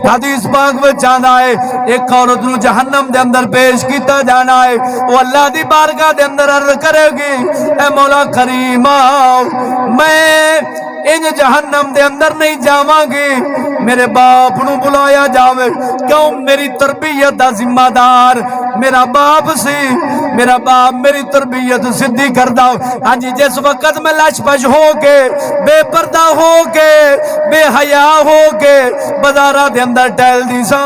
हदीस पाक विच आंदा है एक औरत नूं जहन्नम दे अंदर पेश किया जाना है। वो अल्लाह दी बारगाह दे अंदर अर्ज करेगी, ए मौला करीमा मैं इन जहन्नम दे अंदर नहीं जावांगी, मेरे बाप नूं बुलाया जावे। क्यों? मेरी तरबियत दा जिम्मेदार मेरा बाप सी, मेरा बाप मेरी तरबियत सिद्धी करदा। हाँ जी, जिस वक्त मैं लशपश हो के बेपर्दा हो के बेहया हो के बाजारा दे अंदर टहलदी सा,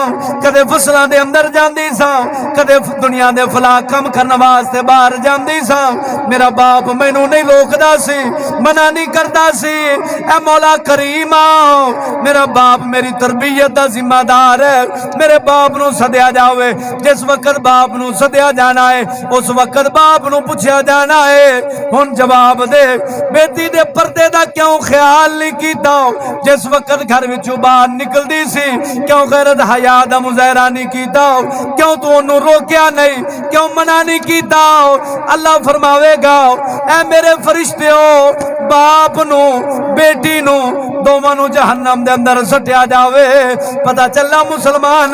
कदे फसलों दे अंदर जांदी सा, कदे दुनिया दे फला कम करने वास्ते बाहर जांदी सा, मेरा बाप मैनू नहीं रोकदा सी, मना नहीं करदा सी। ए मौला करीमा मेरा बाप मेरी तरबियत दा जिम्मेदार है, मेरे बाप नू सद्या जावे। जिस वक्त बाप नू सद्या जाना है उस वक्त बाप नू पूछया जाना है, हुण जवाब दे बेटी दे पर्दे दा क्यों ख्याल नहीं कीता? जिस वक्त घर विचों बाहर निकलदी सी क्यों गैरत हया दा मुजाहरा नहीं कीता? क्यों तू ओनू रोकिया नहीं? क्यों मना नहीं कीता? अल्लाह फरमावेगा, ए मेरे फरिश्तेओ बाप नू बेटी नू दोवां नू जहन्नम दे अंदर सट्या जावे। पता चला मुसलमान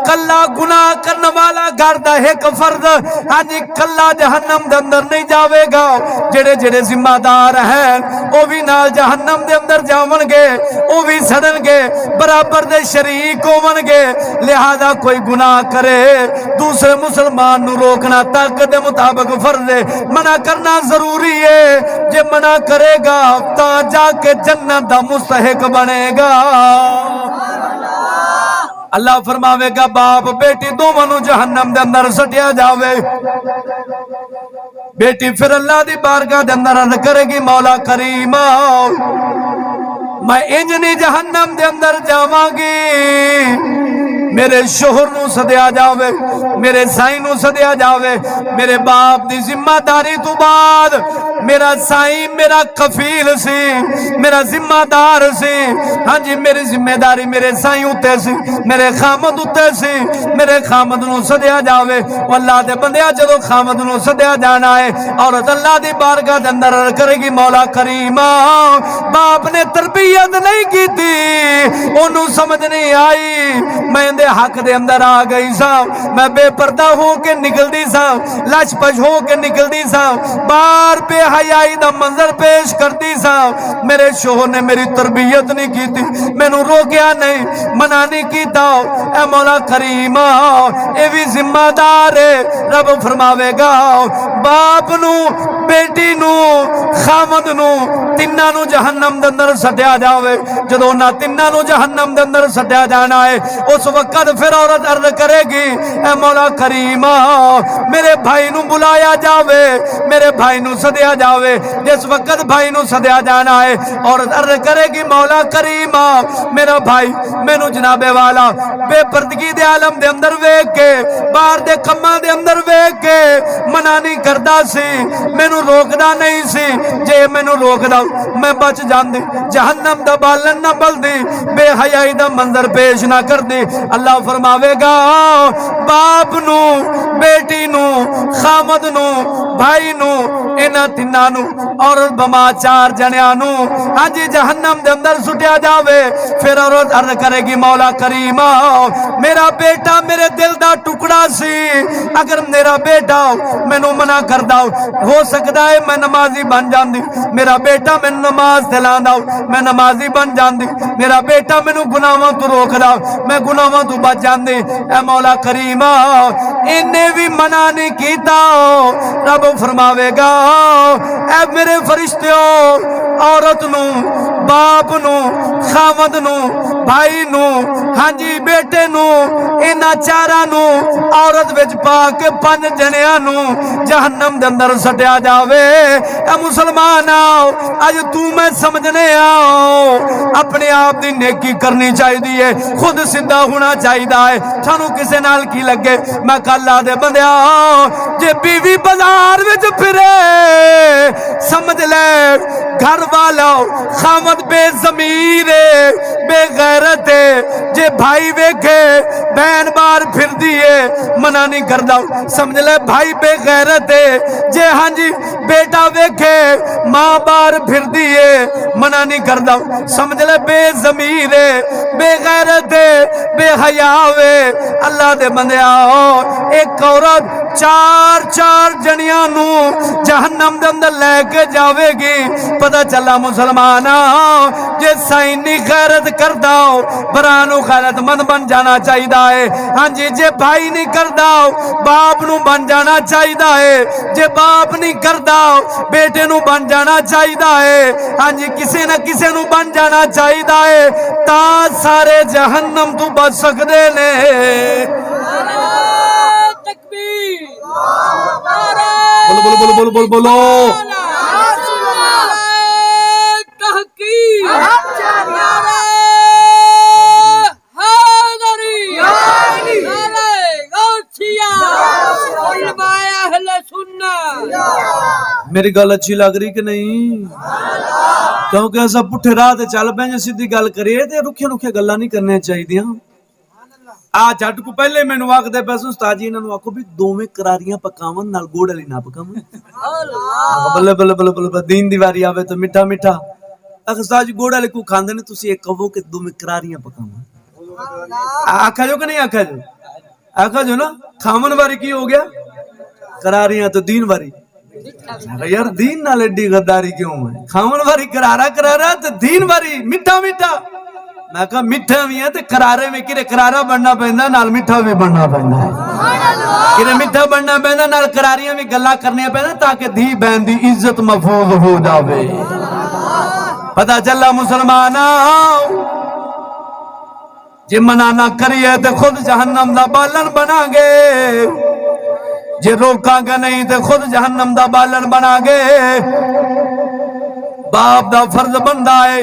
कला गुनाह करने वाला घर दा एक फर्द अज कला जहन्नम दे अंदर नहीं जावेगा, जेड़े जेड़े जिम्मेदार हैं वो भी नाल जहन्नम दे अंदर जावणगे, वो भी सड़नगे, बराबर दे शरीक होवणगे। लिहाजा कोई गुनाह करे दूसरे मुसलमान नू रोकना ताकत दे मुताबिक फर्ज है, मना करना जरूरी है। जे मना करेगा ता जाके जन्नत दा मुस्तहिक बनेगा। अल्लाह फरमावेगा बाप बेटी दोवां नू जहन्नम दे अंदर सट्या जावे। बेटी फिर अल्लाह दी बारगाह दे अंदर अर्ज करेगी, मौला करीमा मैं इंज नहीं जहन्नम दे अंदर जावांगी, मेरे शोहर नू सद्या जावे, मेरे साईं नू सद्या जावे। मेरे बाप दी जिम्मेदारी तो बाद मेरा साईं मेरा कफील सी, मेरा जिम्मेदार सी। हाँ जी, मेरी जिम्मेदारी मेरे साईं उत्ते सी, मेरे खामद उत्ते सी। मेरे खामद नू सद्या जावे। अल्लाह दे बंदिया जदों खामद नू सद्या जाना है औरत अल्लाह दी बारगाह दे अंदर करेगी, मौला करीमा बाप ने तरबियत नहीं की थी, ओनू समझ नहीं आई, मैं दे हक दे अंदर आ गई सा, मैं बेपर्दा हो के निकलदी सा, लशपश हो के निकलदी सा, बार बेहयाई दा मंजर पेश करदी सा। मेरे शोहर ने मेरी तरबियत नहीं की थी, मैनू रोकिया नहीं, मना नहीं कीता। ए मौला करीमा ये भी जिम्मेदार है। रब फरमावेगा बाप नू बेटी नू खामद नू तिन्ना नू जहन्नम दे अंदर सट्या जावे। जदों ना तिन्ना नू जहन्नम दे अंदर सट्या जाना है उस वक्त फिर औरत अर्ज करेगी, ए मौला करीमा मेरे भाई नू बुलाया जावे, मेरे भाई नू सद्या जावे। जिस वक्त भाई नू सद्या जाना है औरत अर्ज करेगी, मौला करीमा मेरा भाई मैनू जनाबे वाला बेपर्दगी दे आलम दे अंदर वेख के बाहर दे कम्मां दे अंदर वेख के मना नहीं करदा सी, मैनू रोकदा नहीं सी। जे मैनू रोकदा मैं बच जांदी, जहन्नम दा बालन ना बलदी, बेहयाई दा मंजर पेश ना करदी। अल्लाह फरमावेगा बाप नू बेटी नू खामद नू भाई नू इन्हां तिन्नां नू औरत बमा चार जणियां नू हाँ जी जहन्नम दे अंदर सुट्या जावे। फिर औरत अर्ज करेगी, मौला करीमा मेरा बेटा मेरे दिल दा टुकड़ा सी, अगर मेरा बेटा मैनू मना करदा हो सकदा है मैं नमाजी बन जांदी, मेरा बेटा मैनू नमाज दिलांदा मैं नमाजी बन जांदी, मेरा बेटा मैनू गुनाहां तो रोकदा मैं गुनाहां तो बच जांदी। ए मौला करीमा इन्हें भी मना नहीं कीता। रब फरमावेगा ए मेरे फरिश्तेओ औरत नू बाप नू खामद नू भाई नू हाँ जी बेटे नू इन्हां चारां नू औरत विच पा के 5 जणियां नू जहन्नम दे अंदर सट्या जावे। ए मुसलमान अज तू मैं समझने अपने आप की नेकी करनी चाहिए, खुद सीधा होना चाहिए है, सानू किसे नाल की लगे। मैं कल आदे बंदिया जे बीवी बाजार विच फिरे समझ ले घर वाला खामद बेजमीर बेगैरत है, जे भाई वेखे बहन बार फिर दिए मना नहीं करदा समझ ले भाई बेगैरत है। जे हाँ जी बेटा वेखे मां बार फिर दिए मना नहीं करदा समझ ले बेजमीर है बेगैरत है। बेहया वे। अल्लाह दे बंदिया एक औरत चार चार जनिया नू जहन्नम दे अंदर लेके जावेगी। पता चला मुसलमान जे साइनी खैरत करदा हो भरा नू खैरतमंद बन जाना चाहिए है। हाँ जी, जे भाई नहीं करदा बाप नू बन जाना चाहिए है। जे बाप नहीं करदा बेटे नू बन जाना चाहिए है। हाँ जी, किसी न किसी नू बन जाना चाहिए है ता सारे जहन्नम तू बच सकते ने। बोलो बोलो बोलो बोलो बोलो बोलो मेरी गल अच्छी लग रही कि नहीं? क्योंकि अस पुठे राह ते चल पे सीधी गल करिए ते रुखिया रुखिया गल्लां नहीं करनी चाहिए। आ झट को पहले मैनू आखदे पे उस्ताद जी इन्हां आखो भी दोवें करारियां पकावन नाल गुड़ वाली ना पकावन। बल्ले बल्ले बल्ले बल्ले दीन दी वारी आवे तो मिठा मिठा उस्ताद जी गुड़ वाले को खांदे ने तुसी एक कहो कि दोवें करारियां पकावन। आखा जो कि नहीं आखा जो? आखा जो ना। खावन वारी की हो गया? करारियां तो दीन वारी। यार दीन नाल एडी गद्दारी क्यों है? खावन वारी करारा करारा तो दीन वारी मिठा मिठा। मैं कहा मिठा भी है तो करारे में किरे करारा बनना पैंदा नाल मिठा भी बनना पैंदा है। किरे मिठा बनना पैंदा नाल करारियां भी गल्लां करनियां पैंदा ताकि धी बहन दी इज्जत महफूज हो जावे। पता चला मुसलमान जे मना ना करिए तो खुद जहन्नम दा बालन बनांगे। जे रोकांगे नहीं तो खुद जहन्नम दा बालन बनांगे। बाप दा फर्ज बनदा है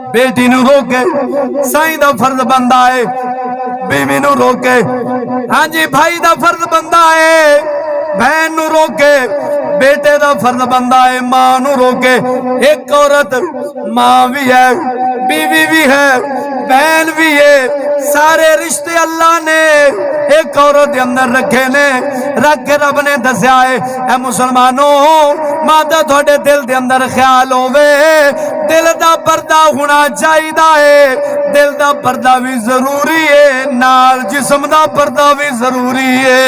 बेटी नू रोके, साईं दा फर्ज बनदा है बीवी नू रोके। हाँ जी, भाई दा फर्ज बनदा है बहन नू रोके। बेटे दा फर्ज बनदा है मां नू रोके। एक औरत मां भी है, बीवी भी है, बहन भी है। सारे रिश्ते अल्लाह ने एक औरत के अंदर रखे ने। रख के रब ने दसिया है ऐ मुसलमानों माता थोड़े दिल के अंदर ख्याल होवे दिल का पर्दा होना चाहिए है। दिल का पर्दा भी जरूरी है नाल जिस्म का पर्दा भी जरूरी है।